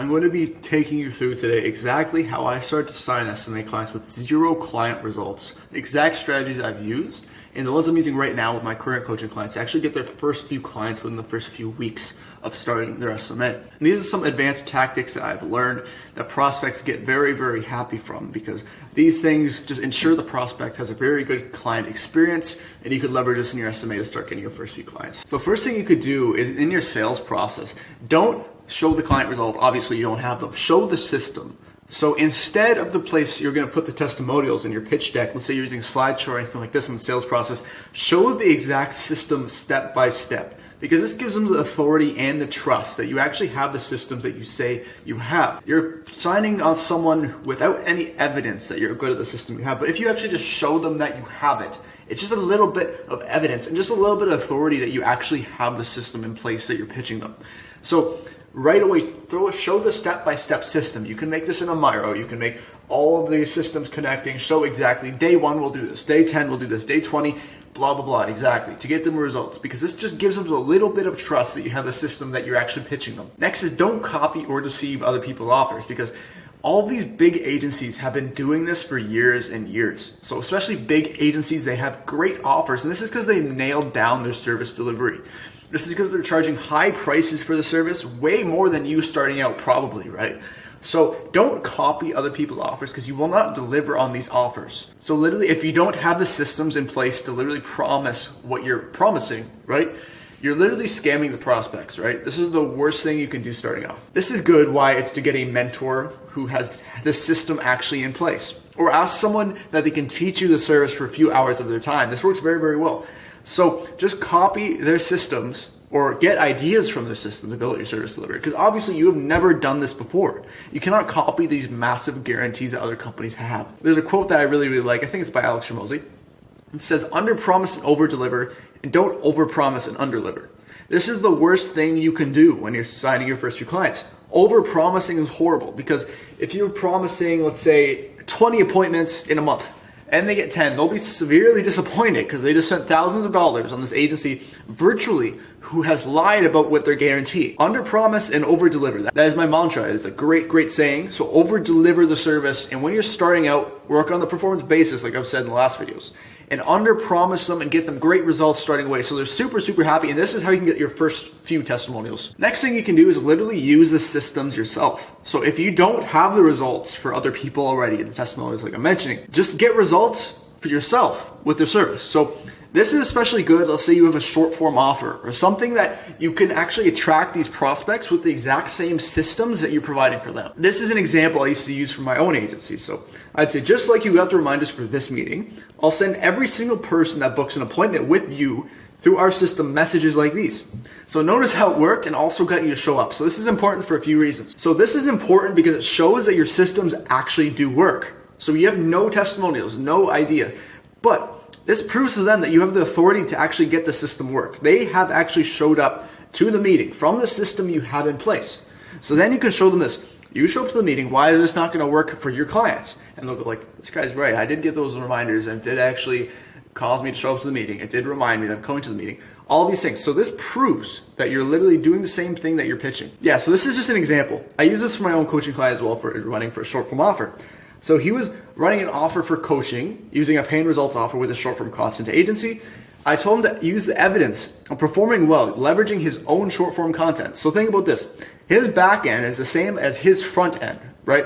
I'm going to be taking you through today exactly how I started to sign SMA clients with 0 client results, the exact strategies I've used, and the ones I'm using right now with my current coaching clients to actually get their first few clients within the first few weeks of starting their SMA. And these are some advanced tactics that I've learned that prospects get very, very happy from, because these things just ensure the prospect has a very good client experience, and you could leverage this in your SMA to start getting your first few clients. So first thing you could do is in your sales process, don't show the client results. Obviously you don't have them. Show the system. So instead of the place you're going to put the testimonials in your pitch deck, let's say you're using slideshow or anything like this in the sales process, show the exact system step by step, because this gives them the authority and the trust that you actually have the systems that you say you have. You're signing on someone without any evidence that you're good at the system you have, but if you actually just show them that you have it, it's just a little bit of evidence and just a little bit of authority that you actually have the system in place that you're pitching them. So right away, show the step-by-step system. You can make this in a Miro. You can make all of these systems connecting, show exactly day 1 we'll do this, day 10 we'll do this, day 20, blah, blah, blah, exactly, to get them results, because this just gives them a little bit of trust that you have the system that you're actually pitching them. Next is don't copy or deceive other people's offers, because all these big agencies have been doing this for years and years. So especially big agencies, they have great offers, and this is because they nailed down their service delivery. This is because they're charging high prices for the service, way more than you starting out probably, right? So don't copy other people's offers, because you will not deliver on these offers. So literally, if you don't have the systems in place to literally promise what you're promising, right? You're literally scamming the prospects, right? This is the worst thing you can do starting off. This is good why it's to get a mentor who has the system actually in place, or ask someone that they can teach you the service for a few hours of their time. This works very, very well. So just copy their systems or get ideas from their system to build your service delivery, because obviously you have never done this before. You cannot copy these massive guarantees that other companies have. There's a quote that I really, really like. I think it's by Alex Ramosi. It says, under promise and over deliver, and don't over promise and under deliver. This is the worst thing you can do when you're signing your first few clients. Over promising is horrible, because if you're promising, let's say 20 appointments in a month, and they get 10, they'll be severely disappointed because they just spent thousands of dollars on this agency virtually who has lied about what they're guaranteeing. Under promise and over deliver. That is my mantra. It's a great, great saying. So over deliver the service, and when you're starting out, work on the performance basis like I've said in the last videos. And under promise them and get them great results starting away. So they're super, super happy. And this is how you can get your first few testimonials. Next thing you can do is literally use the systems yourself. So if you don't have the results for other people already, the testimonials like I'm mentioning, just get results for yourself with their service. So this is especially good. Let's say you have a short form offer or something that you can actually attract these prospects with the exact same systems that you're providing for them. This is an example I used to use for my own agency. So I'd say, just like you got the reminders for this meeting, I'll send every single person that books an appointment with you through our system messages like these. So notice how it worked and also got you to show up. So this is important for a few reasons. So this is important because it shows that your systems actually do work. So you have no testimonials, no idea, but this proves to them that you have the authority to actually get the system work. They have actually showed up to the meeting from the system you have in place. So then you can show them this. You show up to the meeting. Why is this not going to work for your clients? And they'll go like, this guy's right. I did get those reminders, and it did actually cause me to show up to the meeting. It did remind me that I'm coming to the meeting. All of these things. So this proves that you're literally doing the same thing that you're pitching. Yeah, so this is just an example. I use this for my own coaching client as well, for running for a short form offer. So he was running an offer for coaching using a pay and results offer with a short form content agency. I told him to use the evidence of performing well, leveraging his own short form content. So think about this. His back end is the same as his front end, right?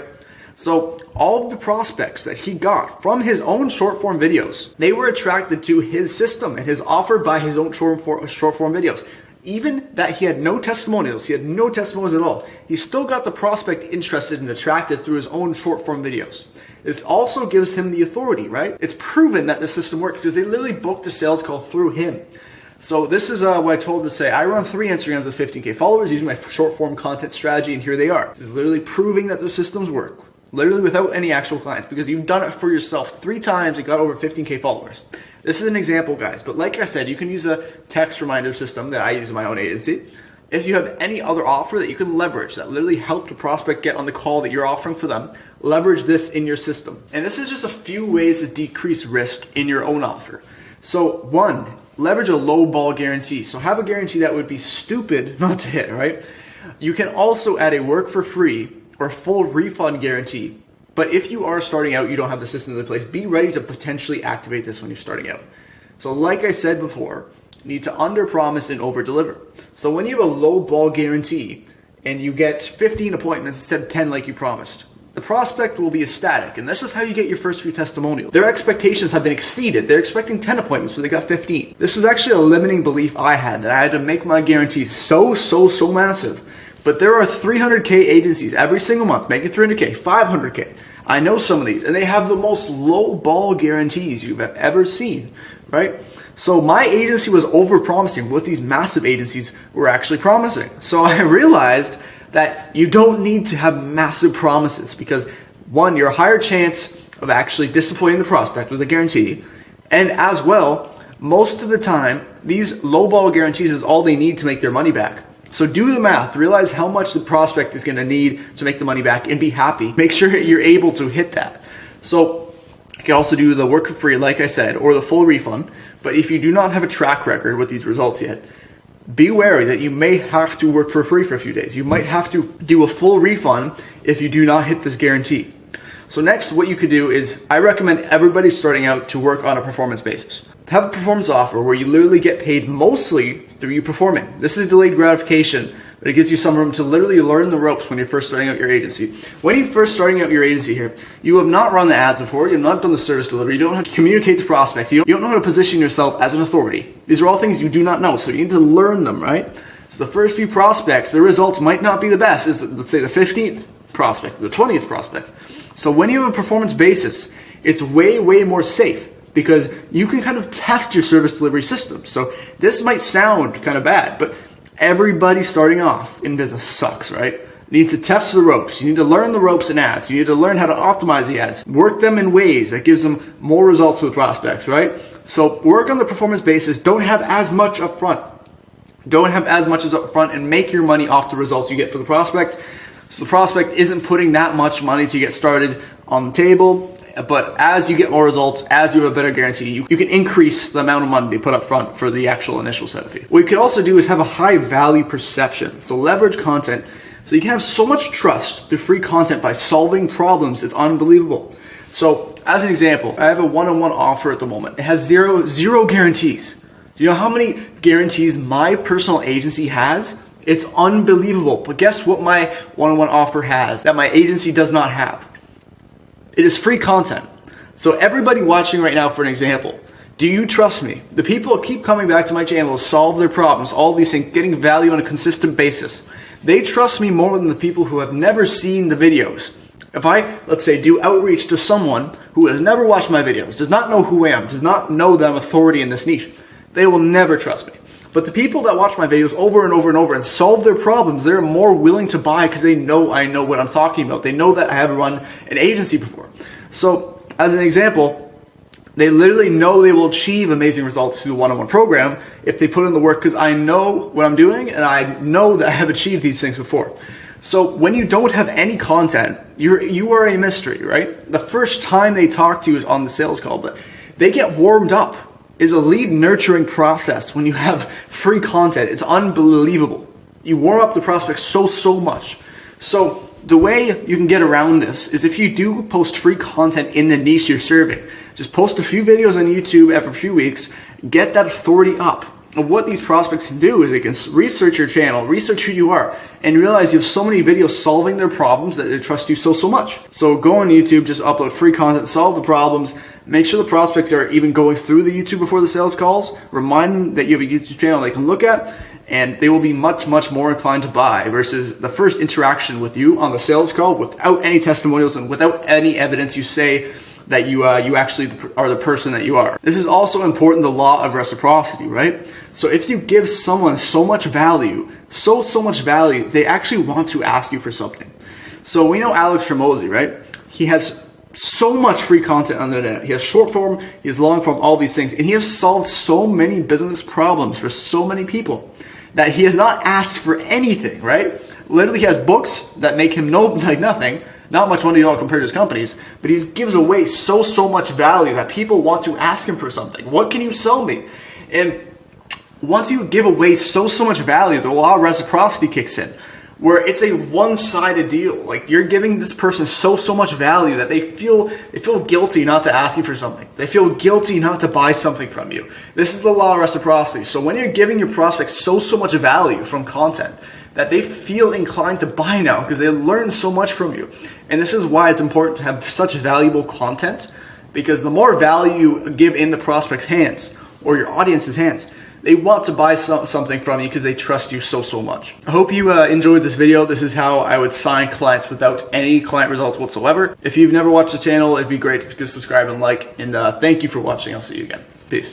So all of the prospects that he got from his own short form videos, they were attracted to his system and his offer by his own short form videos. Even that he had no testimonials, at all, he still got the prospect interested and attracted through his own short form videos. This also gives him the authority, right? It's proven that the system works because they literally booked a sales call through him. So this is what I told him to say. I run 3 Instagrams with 15K followers using my short form content strategy, and here they are. This is literally proving that the systems work, literally without any actual clients, because you've done it for yourself 3 times and got over 15K followers. This is an example, guys, but like I said, you can use a text reminder system that I use in my own agency. If you have any other offer that you can leverage that literally help the prospect get on the call that you're offering for them, leverage this in your system. And this is just a few ways to decrease risk in your own offer. So 1, leverage a low ball guarantee. So have a guarantee that would be stupid not to hit, right? You can also add a work for free or full refund guarantee. But if you are starting out, you don't have the system in place, be ready to potentially activate this when you're starting out. So like I said before, you need to under promise and over deliver. So when you have a low ball guarantee and you get 15 appointments instead of 10 like you promised, the prospect will be ecstatic, and this is how you get your first few testimonials. Their expectations have been exceeded. They're expecting 10 appointments, so they got 15. This was actually a limiting belief I had, that I had to make my guarantees so massive. But there are 300K agencies every single month making 300K, 500K. I know some of these, and they have the most low ball guarantees you've ever seen, right? So my agency was over-promising what these massive agencies were actually promising. So I realized that you don't need to have massive promises because, one, you're a higher chance of actually disappointing the prospect with a guarantee, and as well, most of the time, these lowball guarantees is all they need to make their money back. So do the math, realize how much the prospect is going to need to make the money back, and be happy. Make sure you're able to hit that. So you can also do the work for free, like I said, or the full refund, but if you do not have a track record with these results yet, be wary that you may have to work for free for a few days. You might have to do a full refund if you do not hit this guarantee. So next, what you could do is, I recommend everybody starting out to work on a performance basis. Have a performance offer where you literally get paid mostly through you performing. This is delayed gratification, but it gives you some room to literally learn the ropes when you're first starting out your agency. When you're first starting out your agency here, you have not run the ads before, you have not done the service delivery, you don't know how to communicate to prospects, you don't know how to position yourself as an authority. These are all things you do not know, so you need to learn them, right? So the first few prospects, the results might not be the best. Is let's say the 15th prospect, the 20th prospect. So when you have a performance basis, it's way more safe, because you can kind of test your service delivery system. So this might sound kind of bad, but everybody starting off in business sucks, right? You need to test the ropes. You need to learn the ropes in ads. You need to learn how to optimize the ads. Work them in ways that gives them more results with prospects, right? So work on the performance basis. Don't have as much up front. Don't have as much as up front, and make your money off the results you get for the prospect. So the prospect isn't putting that much money to get started on the table. But as you get more results, as you have a better guarantee, you can increase the amount of money they put up front for the actual initial setup fee. What you could also do is have a high value perception. So leverage content. So you can have so much trust through free content by solving problems. It's unbelievable. So as an example, I have a one-on-one offer at the moment. It has zero guarantees. Do you know how many guarantees my personal agency has? It's unbelievable. But guess what my one-on-one offer has that my agency does not have? It is free content. So everybody watching right now, for an example, do you trust me? The people who keep coming back to my channel to solve their problems, all these things, getting value on a consistent basis, they trust me more than the people who have never seen the videos. If I, let's say, do outreach to someone who has never watched my videos, does not know who I am, does not know that I'm authority in this niche, they will never trust me. But the people that watch my videos over and over and solve their problems, they're more willing to buy because they know I know what I'm talking about. They know that I have run an agency before. So as an example, they literally know they will achieve amazing results through the one-on-one program if they put in the work, because I know what I'm doing and I know that I have achieved these things before. So when you don't have any content, you are a mystery, right? The first time they talk to you is on the sales call, but they get warmed up. Is a lead nurturing process when you have free content. It's unbelievable. You warm up the prospect so much. So the way you can get around this is, if you do post free content in the niche you're serving, just post a few videos on YouTube every few weeks, get that authority up. And what these prospects can do is they can research your channel, research who you are, and realize you have so many videos solving their problems that they trust you so much. So go on YouTube, just upload free content, solve the problems. Make sure the prospects are even going through the YouTube before the sales calls. Remind them that you have a YouTube channel they can look at, and they will be much more inclined to buy versus the first interaction with you on the sales call without any testimonials and without any evidence you say that you actually are the person that you are. This is also important, the law of reciprocity, right? So if you give someone so much value, so much value, they actually want to ask you for something. So we know Alex Hormozi, right? He has so much free content on the internet. He has short form, he has long form, all these things. And he has solved so many business problems for so many people that he has not asked for anything, right? Literally, he has books that make him nothing, not much money at all compared to his companies, but he gives away so much value that people want to ask him for something. What can you sell me? And once you give away so much value, the law of reciprocity kicks in. where it's a one-sided deal. Like, you're giving this person so much value that they feel guilty not to ask you for something. They feel guilty not to buy something from you. This is the law of reciprocity. So when you're giving your prospects so much value from content, that they feel inclined to buy now because they learn so much from you. And this is why it's important to have such valuable content, because the more value you give in the prospect's hands or your audience's hands, they want to buy something from you because they trust you so much. I hope you enjoyed this video. This is how I would sign clients without any client results whatsoever. If you've never watched the channel, it'd be great if you could subscribe and like. And thank you for watching. I'll see you again. Peace.